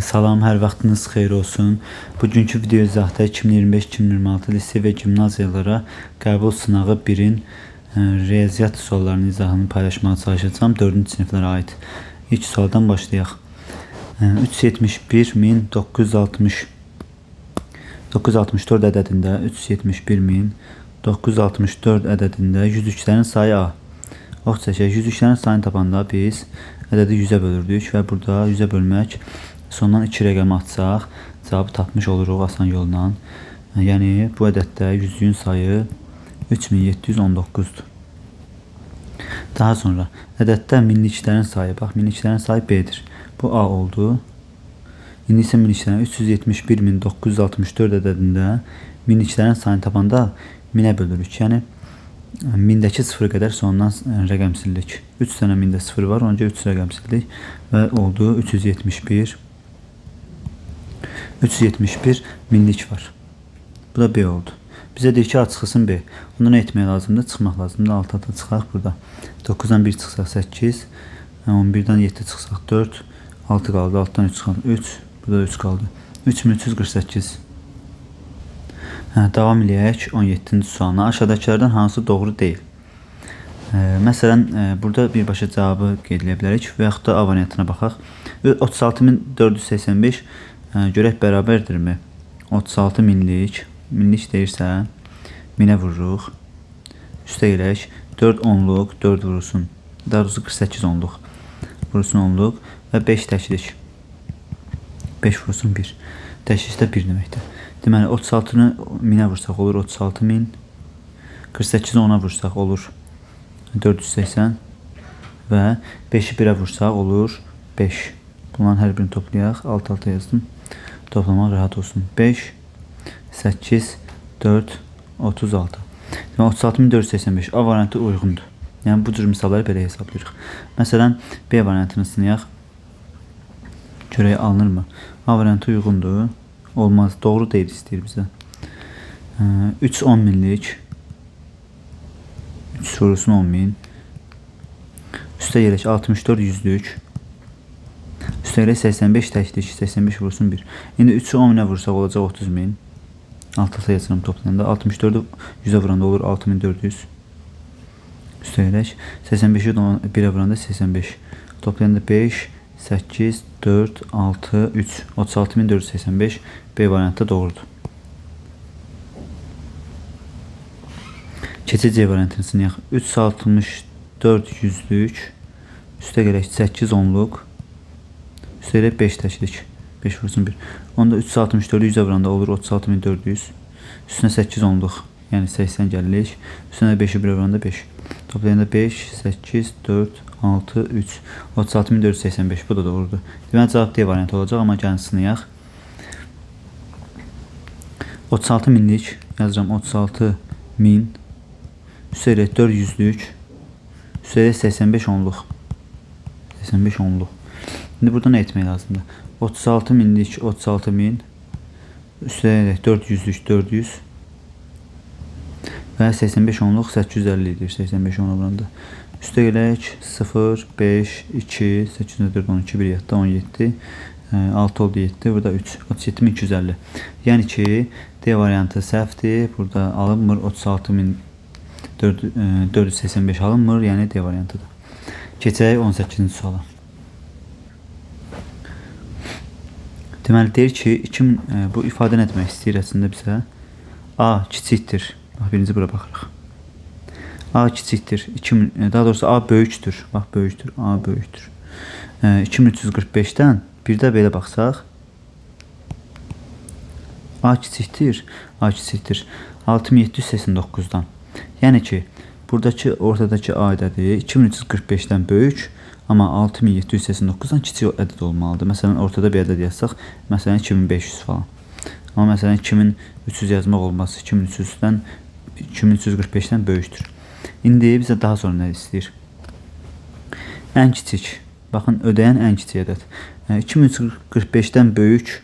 Salam, hər vaxtınız xeyir olsun. Bugünkü video izahda 2025-2026 lisey və gimnaziyalara qəbul sınağı 1-in riyaziyyat suallarının izahını paylaşmağa çalışacağım. 4-cü siniflərə aid. İlk sualdan başlayaq. 371.964 ədədində 371.964 ədədində 103-lərin sayı A. Ox çəkək, 103-lərin sayını tapanda biz ədədi 100-ə bölürdük və burada 100-ə bölmək sondan 2 rəqəmi atsaq, cavabı tapmış oluruq asan yolla. Yəni, bu ədəddə 100-ün sayı 3719-dur. Daha sonra, ədəddə minliklərin sayı, bax, minliklərin sayı B-dir. Bu A oldu. İndi isə minliklərin 371.964 ədədində minliklərin sayını tapanda 1000-ə bölürük. Yəni, 1000-dəki 0 qədər sonundan rəqəm sildik. 3 dənə 1000-də 0 var, onca 3 rəqəm sildik və oldu 371 minlik var. Bu da B oldu. Bizə deyir ki, A çıxsın B. Onda nə etmək lazımdır? Çıxmaq lazımdır. 6-da çıxaq burada. 9-dan 1 çıxsaq 8, 11-dən 7 çıxsaq 4, 6 qaldı. 6-dan 3 çıxaq 3, burada 3 qaldı. 3348. Davam eləyək 17-ci sualına. Aşağıdakılardan hansı doğru deyil? Məsələn, burada birbaşa cavabı qeyd edə bilərik və yaxud da A variantına baxaq. 36485 görək bərabərdirmi? 36 minlik deyirsə 1000-ə vururuq. Üstə gələk 4 onluq 4 vurulsun. Daha doğrusu 48 onluq vurulsun onluq və 5 təklik. 5 vurulsun 1. Təklikdə 1 deməkdir. Deməli 36-nı 1000-ə vursaq olur 36000. 48-i 10-a vursaq olur 480 və 5-i 1-ə vursaq olur 5. Bunların hər birini toplayaq. Alt-alta yazdım. Toplamaq rahat olsun. 5, 8, 4, 36. 36485. A variantı uyğundur. Yəni, bu cür misalları belə hesablayırıq. Məsələn, B variantını sınayaq. Görək alınırmı? A variantı uyğundur. Olmaz. Doğru deyil istəyir bizə. 3 10 minlik. 3 sorusun 10.000. Üstə gələk 64 yüzlük. Üstə gələk 85 təklik. 85 vursun 1. İndi 3'ü 10.000'ə vursaq olacaq 30.000. Alt-alta yazıram toplayanda. 64'ü 100'ə vuranda olur 6400. Üstə gələk 85'i 1'ə vuranda 85. Toplayanda 5, 8, 4, 6, 3. 36485 B variantı doğrudur. Keçək C variantını sınayaq. 364 yüzlük. Üstə gələk 8 onluq. Üstə gələk 5 təklik. 5 vursun 1. Onda 364'ü 100'ə vuranda olur 36400. Üstünə 8 onluq. Yəni 80 gəlirik. Üstünə 5'i 1'ə vuranda 5. Toplayanda 5, 8, 4, 6, 3. 36485. Bu da doğrudur. Deməli cavab D variantı olacaq, amma gəlin sınayaq. 36 minlik yazıram 36 min. Üstə gələk 400'lük. Üstə gələk 85 onluq. 85 onluq. İndi burada nə etmək lazımdır? 36 minlik 36 min. Üstə gələk 400'lük 400. Və 85 onluq 850 edir. 85 onluq vuranda. Üstə gələk 0, 5, 2, 8, 4, 12, 1 yadda 17. 6 oldu 7. Burada 3. 37250. Yəni ki, D variantı səhvdir. Burada alınmır. 36485 alınmır. Yəni D variantıdır. Keçək 18-ci suala. Deməli, deyir ki, bu ifadə nə demək istəyir əslində bizə? A kiçikdir. Bax, birinci bura baxırıq. A kiçikdir. Daha doğrusu A böyükdür. Bax, böyükdür. A böyükdür. 2345'dən bir də belə baxsaq. A kiçikdir. A kiçikdir. 6789'dan. Yəni ki, buradakı ortadakı A ədədi 2345'dən böyük. Amma 6789'dan kiçik ədəd olmalıdır. Məsələn, ortada bir ədəd yazsaq, məsələn 2500 falan. Amma məsələn 2300 yazmaq olmaz. 2345'dən böyükdür. İndi bizə daha sonra nə istəyir? Ən kiçik. Baxın, ödəyən ən kiçik ədəd. 2345'dən böyük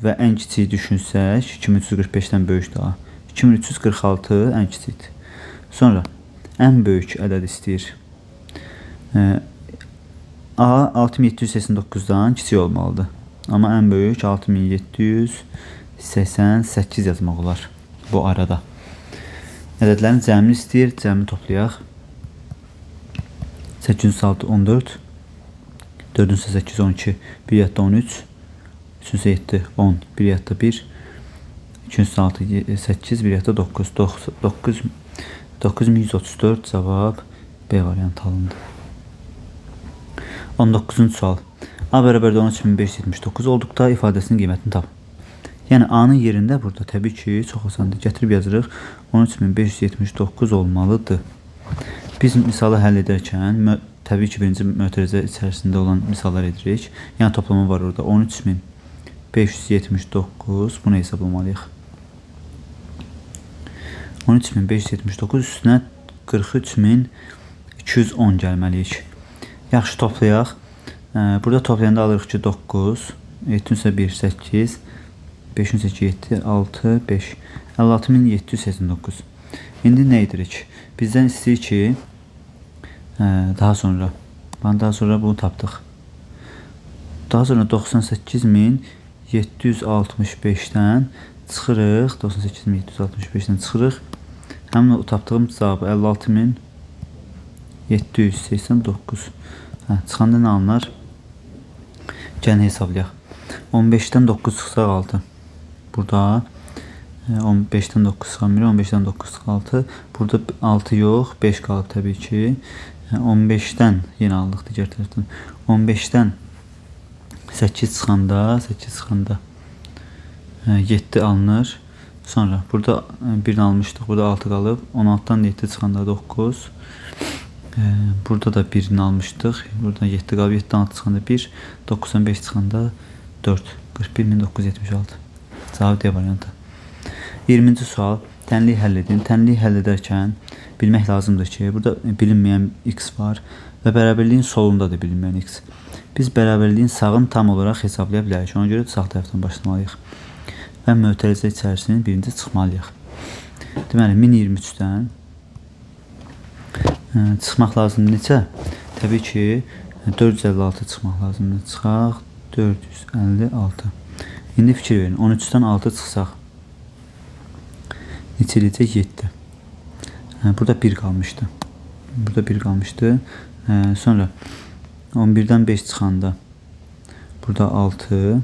və ən kiçiyi düşünsək, 2345'dən böyük daha. 2346 ən kiçikdir. Sonra ən böyük ədəd istəyir. A 6789'dan kiçik olmalıdır. Amma ən böyük 6788 yazmaq olar bu arada. Ədədlərin cəmini istəyir, cəmini toplayaq. 806 14, 4-ün 8 12, 1 yadda 13, 3-ün 7 10, 1 yadda 1, 2-ün 6 8, 1 yadda 9, 9134 cavab B variantı alındı. 19-cu sual. A bərabər 13579 olduqda ifadəsinin qiymətini tap. Yəni A-nın yerində burada təbii ki, çox asandır. Gətirib yazırıq. 13579 olmalıdır. Biz misalı həll edərkən təbii ki, birinci mötərizə içərisində olan misallar edirik. Yəni toplama var orada. 13579 bunu hesablamalıyıq. 13579 üstünə 43210 gəlməliyik. Yaxşı toplayaq. Burada toplayanda alırıq ki 9, 7 1 8, 5 8 7 6 5 56789. İndi nə edirik? Bizdən istəyir ki daha sonra bunu tapdıq. Daha sonra 98765-dən çıxırıq. 98765-dən çıxırıq. Həmin o tapdığımız cavabı 56789. Çıxanda nə alınar? Gəlin hesablayaq. 15-dən 9 çıxsaq 6. Burada 15-dən 9 çıxan 1, 15-dən 9 çıxan 6. Burada 6 yox, 5 qalıb təbii ki. 15-dən yenə aldıq digər tərəfdən. 15-dən 8 çıxanda 7 alınır. Sonra burada 1-ni almışdıq, burada 6 qalıb. 16-dan 7 çıxanda 9. Burada da 1-ni almışdıq. Burada 7 qalıb, 7-dən 6 çıxanda 1. 9-dan 5 çıxanda 4. 41976. Cavab D variantı. 20-ci sual. Tənliyi həll edin. Tənliyi həll edərkən bilmək lazımdır ki, burada bilinməyən x var və bərabərliyin solunda da bilinməyən x. Biz bərabərliyin sağını tam olaraq hesablaya bilərik. Ona görə sağ tərəfdən başlamalıyıq. Və mötərizə içərisinin birinci çıxmalıyıq. Deməli, 1023-dən çıxmaq lazımdır neçə? Təbii ki, 456 çıxmaq lazımdır. Çıxaq 456. İndi fikir verin. 13-dən 6 çıxsaq neçə eləyəcək? 7. Burada 1 qalmışdı. Sonra 11-dən 5 çıxanda burada 6.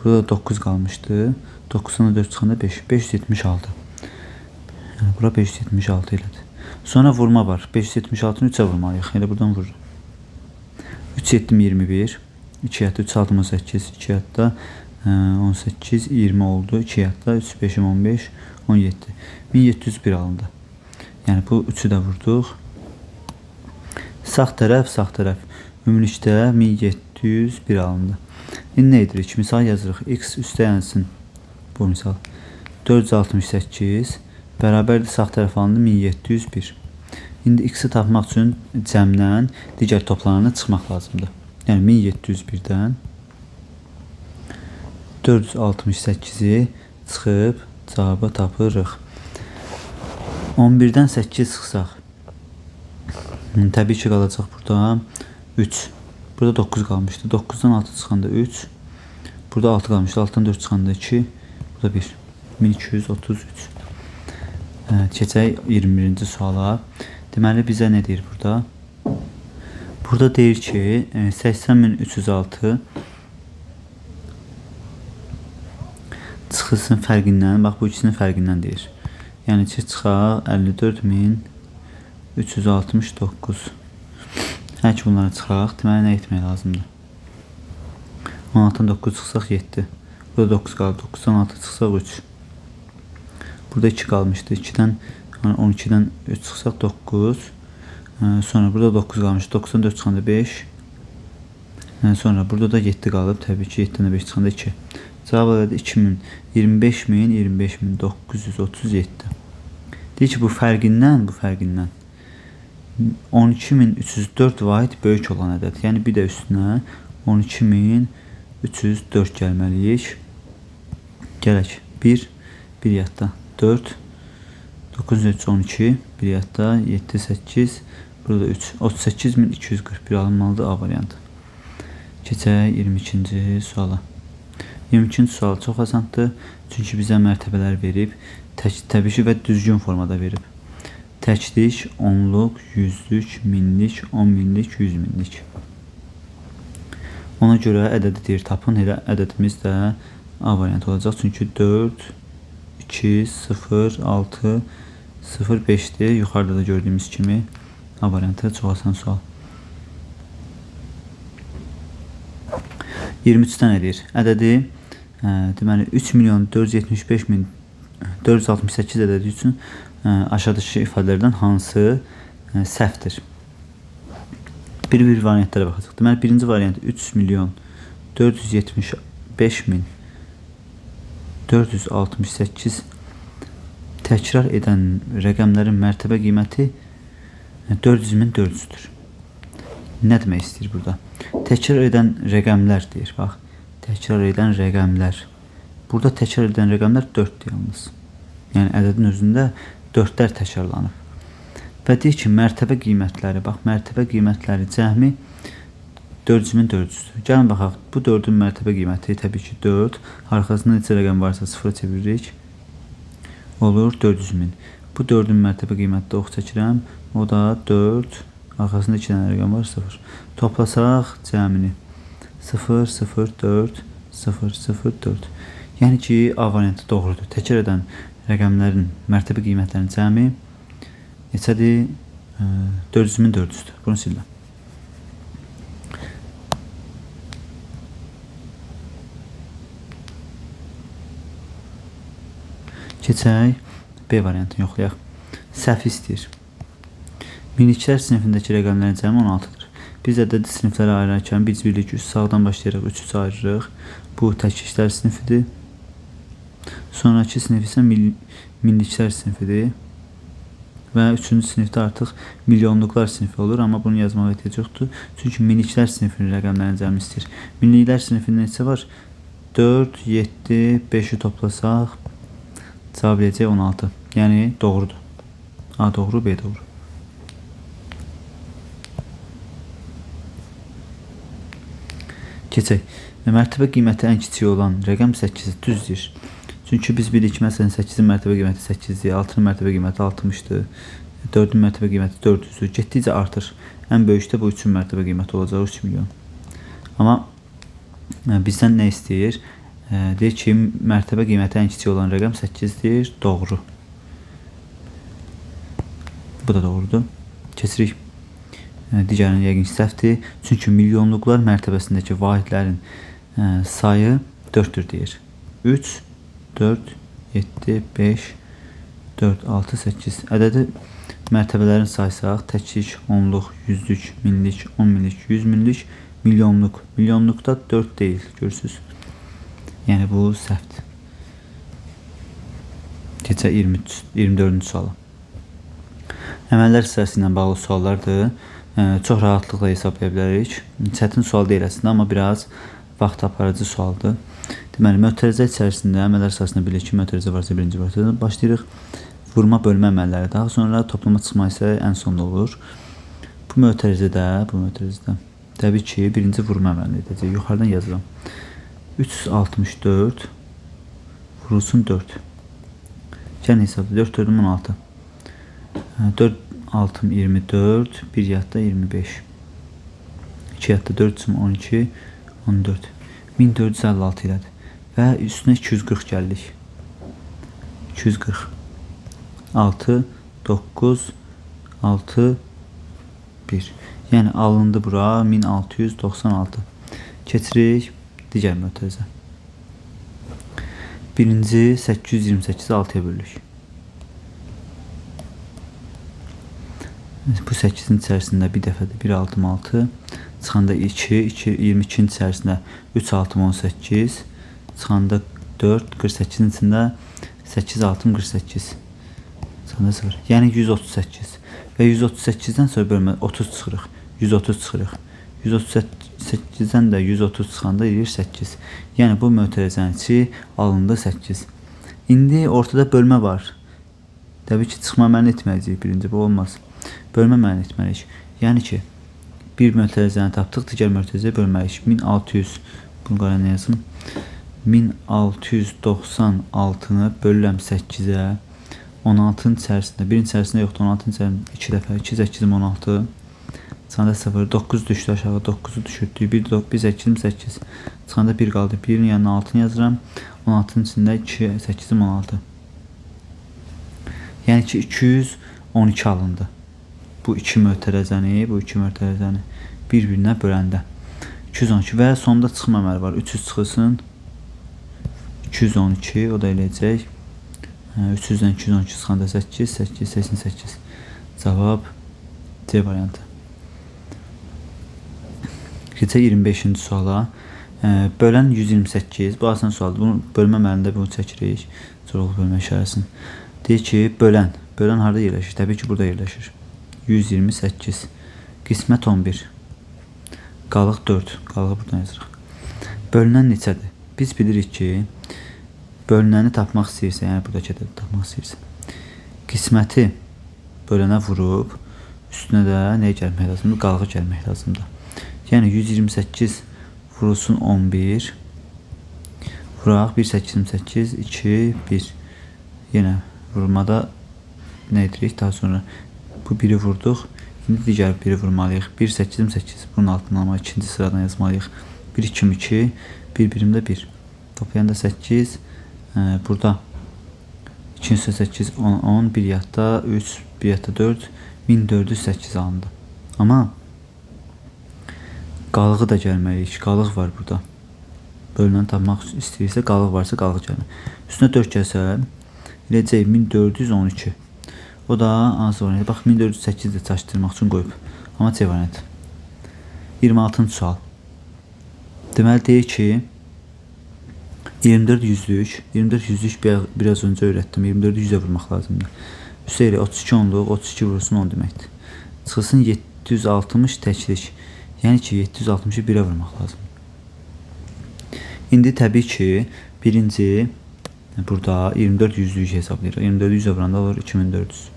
Burada 9 qalmışdı. 9-dan 4 çıxanda 5. 576. Bura 576 elədir. Sonra vurma var. 576-nı 3-ə vurmalıyıq. Elə buradan vurur. 3 7 21. 2 yadda 3 68. 2 yadda 18 20 oldu. 2 yadda 3 5 15 17. 1701 alındı. Yəni bu 3-ü də vurduq. Sağ tərəf. Ümumilikdə 1701 alındı. İndi nə edirik? Misal yazırıq. X üstəyənsin. Bu misal. 468 bərabərdir sağ tərəf alındı 1701. İndi x-i tapmaq üçün cəmdən digər toplananı çıxmaq lazımdır. Yəni 1701-dən 468-i çıxıb cavabı tapırıq. 11-dən 8 çıxsaq təbii ki qalacaq burada 3. Burada 9 qalmışdı. 9-dan 6 çıxanda 3. Burada 6 qalmışdı. 6-dan 4 çıxanda 2. Burada 1. 1233. Keçək 21-ci suala. Deməli bizə nə deyir burada? Burada deyir ki 80306 çıxılsın fərqindən. Bax bu ikisinin fərqindən deyir. Yəni ki çıxaq 54369. Hər ki bunları çıxaq. Deməli nə etmək lazımdır? 16-dan 9 çıxsaq 7. Burada 9 qaldı. 9-dan 6 çıxsaq 3. Burada 2 qalmışdı. 2-dən 12-dən 3 çıxsaq 9. Sonra burada 9 qalmışdı. 9-dan 4 çıxanda 5. Sonra burada da 7 qalıb. Təbii ki 7-dən 5 çıxanda 2. Cavab elədi 2000. 25937. Deyir ki bu fərqindən 12304 vahid böyük olan ədəd. Yəni bir də üstünə 12304 gəlməliyik. Gələk 1 yadda 4 9312 bir yadda 7 8 burada 3 38241 alınmalıdır A variantı. Keçək 22-ci suala. 22-ci sual çox asandır. Çünki bizə mərtəbələr verib, təbii ki və düzgün formada verib. Təklik, onluq, yüzlük, minlik, 10 minlik, 100 minlik. Ona görə ədədi deyir tapın. Elə ədədimiz də A variantı olacaq. Çünki 4, 2, 0, 6, 0, 5'dir. Yuxarıda da gördüyümüz kimi A variantı çox asan sual. 23-dən edir. Ədədi deməli 3.475.468 ədədi üçün aşağıdakı ifadələrdən hansı səhvdir? Bir variantlara baxacaq. Deməli birinci variant 3.475.468 təkrar edən rəqəmlərin mərtəbə qiyməti 400.400'dür. Nə demək istəyir burada? Təkrar edən rəqəmlər deyir. Bax, təkrar edən rəqəmlər. Burada təkrar edən rəqəmlər 4'dür yalnız. Yəni ədədin özündə 4'lər təkrarlanıb. Və deyir ki, mərtəbə qiymətləri, bax, mərtəbə qiymətləri cəmi 400.400'dür. Gəlin baxaq, bu 4'ün mərtəbə qiyməti təbii ki 4. Arxasında neçə rəqəm varsa 0'a çeviririk. Olur 400.000. Bu 4'ün mərtəbə qiyməti ox çəkirəm. O da 4. Arxasında 2 dənə rəqəm var 0. Toplasaq cəmini 0, 0, 4, 0, 0, 4. Yəni ki, A variantı doğrudur. Təkrar edən rəqəmlərin mərtəbə qiymətlərinin cəmi neçədir? 400.400'dür. Bunu sildim. Keçək B variantını yoxlayaq. Səhv istəyir. Minliklər sinifindəki rəqəmlərin cəmi 16'dır. Biz ədədi siniflərə ayırarkən biz bilirik ki, sağdan başlayaraq 3-3 ayırırıq. Bu təkliklər sinifidir. Sonraki sinif isə minliklər sinifidir. Və 3-cü sinifdə artıq milyonluqlar sinifi olur. Amma bunu yazmağa ehtiyac yoxdur. Çünki minliklər sinifinin rəqəmlərin cəmi istəyir. Minliklər sinifində neçə var? 4, 7, 5'i toplasaq cavab eləyəcək 16. Yəni doğrudur. A doğru, B doğru. Keçək. Mərtəbə qiyməti ən kiçik olan rəqəm 8-dir. Düzdür. Çünki biz bilirik ki, məsələn 8'in mərtəbə qiyməti 8'dir, 6'nın mərtəbə qiyməti 60'dır, 4'ün mərtəbə qiyməti 400'dür. Getdikcə artır. Ən böyükdə bu 3'ün mərtəbə qiyməti olacaq 3 milyon. Amma bizdən nə istəyir? Deyir ki, mərtəbə qiyməti ən kiçik olan rəqəm 8'dir. Doğru. Bu da doğrudur. Keçirik. Digərini yəqin səhvdir. Çünki milyonluqlar mərtəbəsindəki vahidlərin sayı 4'dür deyir. 3, 4, 7, 5, 4, 6, 8. Ədədi mərtəbələrin saysaq, təklik, onluq, yüzlük, minlik, 10 minlik, 100 minlik, milyonluq. Milyonluqda 4 deyil, görürsünüz. Yəni bu səhvdir. Keçək 24-cü suala. Əməllər sırası ilə bağlı suallardır. Çox rahatlıqla hesablaya bilərik. Çətin sual deyil əslində, amma biraz vaxt aparıcı sualdır. Deməli, mötərizə içərisində əməllər sırasında bilirik ki, mötərizə varsa birinci mötərizədən başlayırıq. Vurma bölmə əməlləri, daha sonra toplama çıxma isə ən sonda olur. Bu mötərizədə təbii ki, birinci vurma əməlini edəcək. Yuxarıdan yazıram. 364 vurulsun 4. Gəlin hesabda 4 4'üm 16. 4 6'm 24, 1 yadda 25. 2 yadda 4'üm 12, 14. 1456 elədir. Və üstünə 240 gəldik. 240. 6, 9, 6, 1. Yəni alındı bura 1696. Keçirik digər mötərizə. Birinci 828'i 6'ya bölürük. Bu 8'in içərisində bir dəfədə 1 6 6, çıxanda 2, 22'nin içərisində 3 6 18, çıxanda 4 48'in içində 8 6 48. Çıxanda 0. Yəni 138. Və 138'dən sonra bölmə 30 çıxırıq. 130 çıxırıq. 138'dən də 130 çıxanda edir 8. Yəni bu mötərizənin içi alındı 8. İndi ortada bölmə var. Təbii ki, çıxma əməlini etməyəcəyik birinci, bu olmaz. Bölmə əməlini etməliyik. Yəni ki, Bir mötərizəni tapdıq, digər mötərizəyə bölməliyik. 1600, bunu qarana yazım. 1696-nı bölürəm 8-ə. 16-nın içərisində, birin içərisində yoxdur, 16-nın içərisində 2 dəfə, 2 8 16. Çıxanda 0, 9 düşdü aşağı, 9-u düşürdük, 1 8 8. Çıxanda 1 qaldı, 1-in yanına 6-nı yazıram. 16-nın içində 2 8 16. Yəni ki 212 alındı. Bu iki mötərizəni bir-birinə böləndə 212 və sonda çıxma əməli var. 300 çıxılsın 212, o da eləyəcək 300-dən 212 çıxanda 8 8 88. Cavab C variantı. Keçək 25-ci suala. Bölən 128. Bu asan sualdır. Bunu bölmə əməlində bunu çəkirik. Sorğu bölmə işarəsini. Deyir ki, bölən harada yerləşir? Təbii ki, burada yerləşir. 128. Qismət 11. Qalıq 4. Qalığı buradan yazırıq. Bölünən neçədir? Biz bilirik ki, bölünəni tapmaq istəyirsə, yəni buradakı ədədi tapmaq istəyirsə, qisməti bölənə vurub, üstünə də nəyə gəlmək lazımdır? Qalığı gəlmək lazımdır. Yəni 128 vurulsun 11. Vuraq 188 2 1. Yenə vurmada nə edirik? Daha sonra bu biri vurduq. İndi digər biri vurmalıyıq. 1 8 8. Bunun altına ama ikinci sıradan yazmalıyıq. 1 2 2 1 birimdə 1. Toplayanda 8. Burada 2 8 10 10 1 yadda 3 1 yadda 4 1408 alındı. Ama qalığı da gəlməliyik. Qalıq var burada. Bölünəni tapmaq istəyirsə, qalıq varsa qalıq gəlmir. Üstünə 4 gəlsə, eləcək 1412. O da hansı variantı? Bax 1408 də çaşdırmaq üçün qoyub. Amma C variantı. 26-cı sual. Deməli deyir ki 24 yüzlük biraz öncə öyrətdim. 24-ü 100-ə vurmaq lazımdır. Üstəlik 32 onluq 32 vurulsun 10 deməkdir. Çıxılsın 760 təklik. Yəni ki 760-ı 1-ə vurmaq lazımdır. İndi təbii ki birinci burada 24 yüzlük hesablayırıq. 24 100-ə vuranda olur 2400.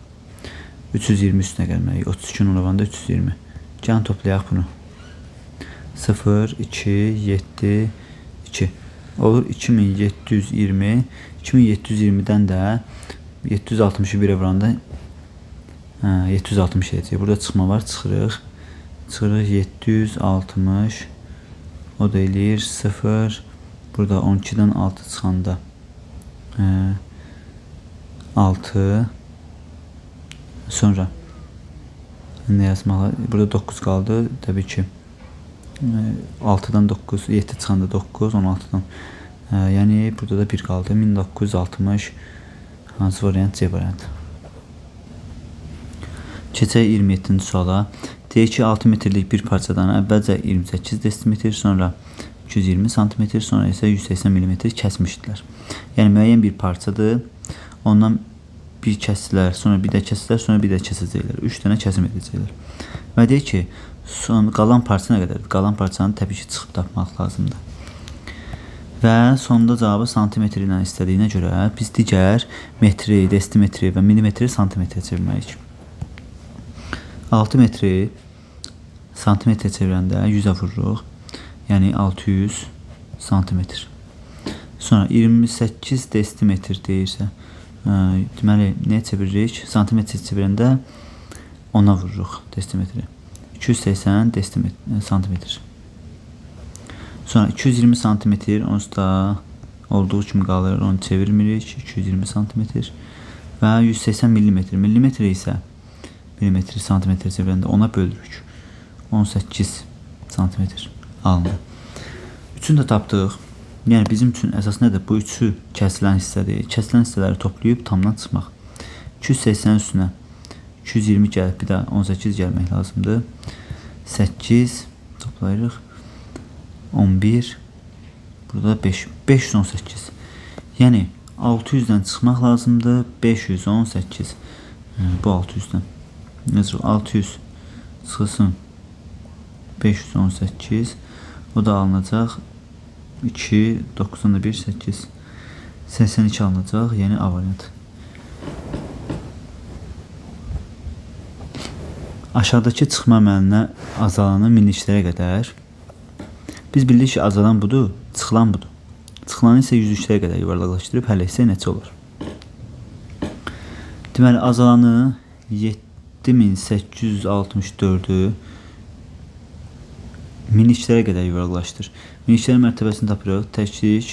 320 üstünə gəlməliyik. 32-nin vuranda 320. Gəlin toplayaq bunu. 0 2 7 2 olur 2720. 2720-dən də 760-ı 1-ə vuranda 760 edəcək. Burada çıxma var, çıxırıq. Çıxırıq 760. O da eləyir 0. Burada 12-dən 6 çıxanda 6. Sonra ne yazmalı? Burada 9 kaldı. Tabii ki 6'dan 9, 7 çıxanda 9, 16'dan. Yani burada da 1 kaldı. 1960. Hansı variant? C variantı. Keçək 27-ci suala. Deyir ki 6 metrlik bir parçadan əvvəlcə 28 desimetr, sonra 220 cm, sonra isə 180 mm kəsmişdilər. Yəni müəyyən bir parçadır. Ondan bir kəsilər, sonra bir də kəsilər, sonra bir də kəsəcəklər. 3 dənə kəsim edəcəklər. Və deyir ki, qalan parça nə qədərdir? Qalan parçanı təbii ki çıxıb tapmaq lazımdır. Və sonda cavabı santimetr ilə istədiyinə görə biz digər metri, desimetri və milimetri santimetrə çevirməliyik. 6 metri santimetrə çevirəndə 100-ə vururuq. Yəni 600 santimetr. Sonra 28 desimetr deyirsə, deməli nəyə çeviririk? Santimetr çevirəndə 10-a vururuq desimetri. 280 santimetr. Sonra 220 santimetr, onsuz da olduğu kimi qalır, onu çevirmirik. 220 santimetr və 180 millimetr. Millimetr isə milimetri santimetr çevirəndə 10-a bölürük. 18 santimetr alındı. Üçünü də tapdıq. Yəni bizim üçün əsas nədir? Bu üçü kəsilən hissədir. Kəsilən hissələri toplayıb tamdan çıxmaq. 280 üstünə 220 gəlib, bir də 18 gəlmək lazımdır. 8 toplayırıq. 11. Burada 5. 518. Yəni 600-dən çıxmaq lazımdır. 518. Bu 600-dən. Necə 600 çıxılsın 518. O da alınacaq 2, 90'da 1, 8 82 alınacaq, yəni A variantı. Aşağıdakı çıxma əməlinə azalanı minliklərə qədər. Biz bildik ki, azalan budur, çıxılan budur. Çıxılanı isə 103-lərə qədər yuvarlaqlaşdırıb həll etsək neçə olur? Deməli, azalanı 7864-ü minliklərə qədər yuvarlaqlaşdır. Minliklər mərtəbəsini tapırıq. Təklik,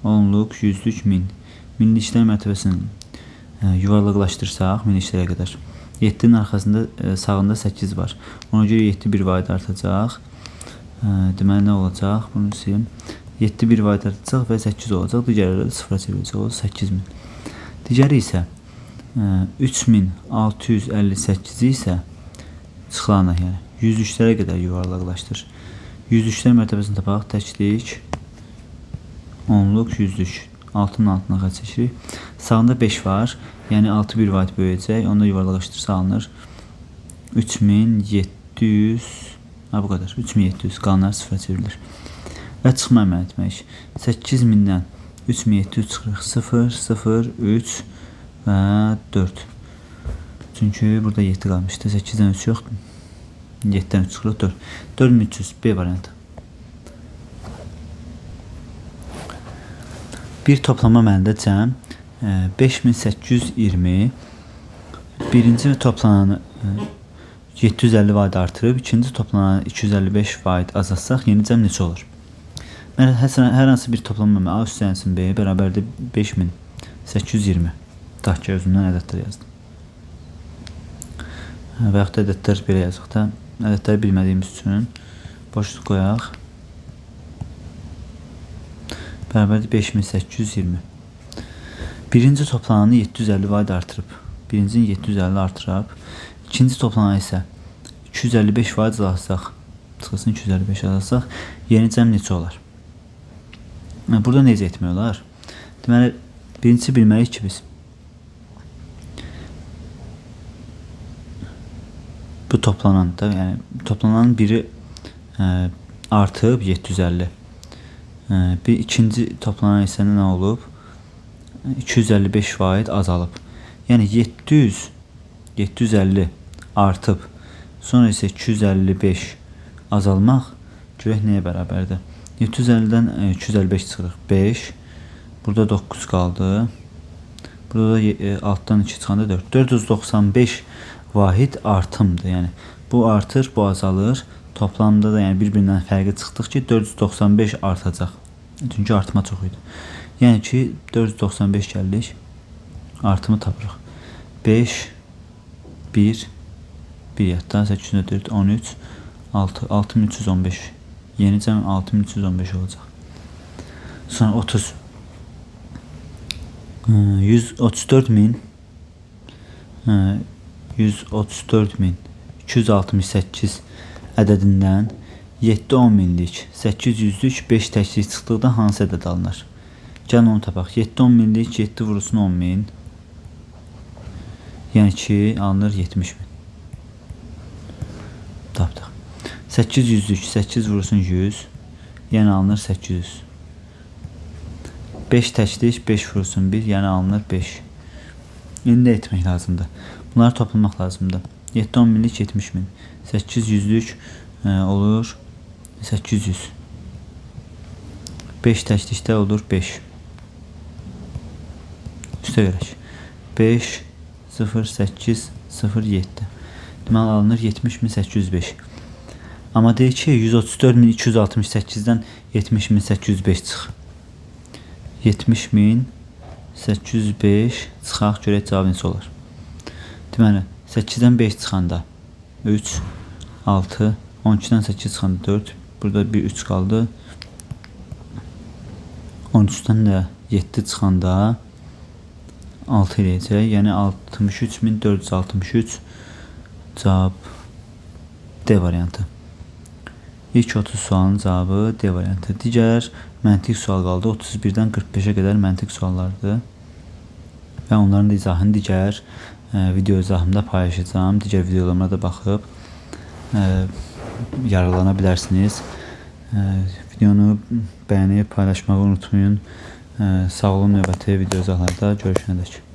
onluq, yüzlük, min. Minliklər mərtəbəsini yuvarlaqlaşdırsaq minliklərə qədər. 7-nin arxasında sağında 8 var. Ona görə 7 bir vahid artacaq. Deməli nə olacaq? Bunu sileyim. 7 bir vahid artacaq və 8 olacaq. Digərləri sıfıra çevirəcək. O 8000. Digəri isə 3658 isə çıxılanı, yəni 103-lərə qədər yuvarlaqlaşdır. 103-lər mərtəbəsini tapaq. Təklik, onluq, yüzlük. 6-nın altına xətt çəkirik. Sağında 5 var. Yəni 6 bir vahid böyüyəcək. Onda yuvarlaqlaşdırsa alınır. 3700. Bu qədər. 3700 qalanlar sıfıra çevrilir. Və çıxma əməli etmək. 8000-dən 3700 çıxırıq. 0, 0, 3 və 4. Çünki burada 7 qalmışdı. 8-dən 3 yoxdur. 7-dən 3 çıxırıq. 4. 4300 B variantı. Bir toplama əməlində cəm 5820 birinci toplananı 750 vahid artırıb, ikinci toplananı 255 vahid azaltsaq, yeni cəm neçə olur? Hər hansı bir toplama əməli A üstənsin B bərabərdir 5820. Tutaq ki, özümdən ədədlər yazdım. Və yaxud da ədədlər belə yazıq da, ədədləri bilmədiyimiz üçün boşluq qoyaq. Bərabərdir 5820. Birinci toplananı 750 vahid artırıb. Birincini 750 artırıb. İkinci toplanan isə 255 vahid azaltsaq. Çıxılsın 255 azaltsaq. Yeni cəm neçə olar? Burada necə etmək olar? Deməli, birincisi bilməliyik ki biz bu toplananda, yəni toplananın biri artıb 750. Bir ikinci toplanan isə nə olub? 255 vahid azalıb. Yəni 750 artıb, sonra isə 255 azalmaq görək nəyə bərabərdir? 750-dən 255 çıxırıq. 5. Burada 9 qaldı. Burada da altdan 2 çıxanda 4. 495 vahid artımdır. Yəni bu artır, bu azalır. Toplamda da yəni bir-birindən fərqi çıxdıq ki 495 artacaq. Çünki artıma çox idi. Yəni ki 495 gəldik. Artımı tapırıq. 5 1 1 yatda 804 13 6 6315. Yeni cəm 6315 olacaq. Sonra 30 134.000 134.268 ədədindən 7-10 minlik, 800'lük 5 təklik çıxdıqda hansı ədəd alınır? Gəlin onu tapaq. 7-10 minlik 7 vurulsun 10.000. Yəni ki alınır 70.000. Tapdıq. 800'lük 8 vurulsun 100. Yəni alınır 800. 5 təklik 5 vurulsun 1. Yəni alınır 5. İndi etmək lazımdır. Bunları toplamaq lazımdır. 7-10 minlik 70.000. 800'lük olur 800. 5 təklikdə olur 5. Üstə verək. 5 0 8 0 7. Deməli alınır 70.805. Amma deyək ki 134.268-dən 70.805 çıx. 70.805 çıxaq, görək cavab neçə olar. Deməli 8-dən 5 çıxanda 3 6 12-dən 8 çıxanda 4. Burada bir 3 qaldı. 13-dən də 7 çıxanda 6 eləyəcək. Yəni 63.463 cavab D variantı. İlk 30 sualın cavabı D variantı. Digər məntiq sual qaldı. 31-dən 45-ə qədər məntiq suallardır. Və onların da izahını digər video izahımda paylaşacağım. Digər videolarıma da baxıb yararlana bilərsiniz. Videonu bəyənib paylaşmağı unutmayın. Sağ olun, növbəti video izahlarda görüşənədək.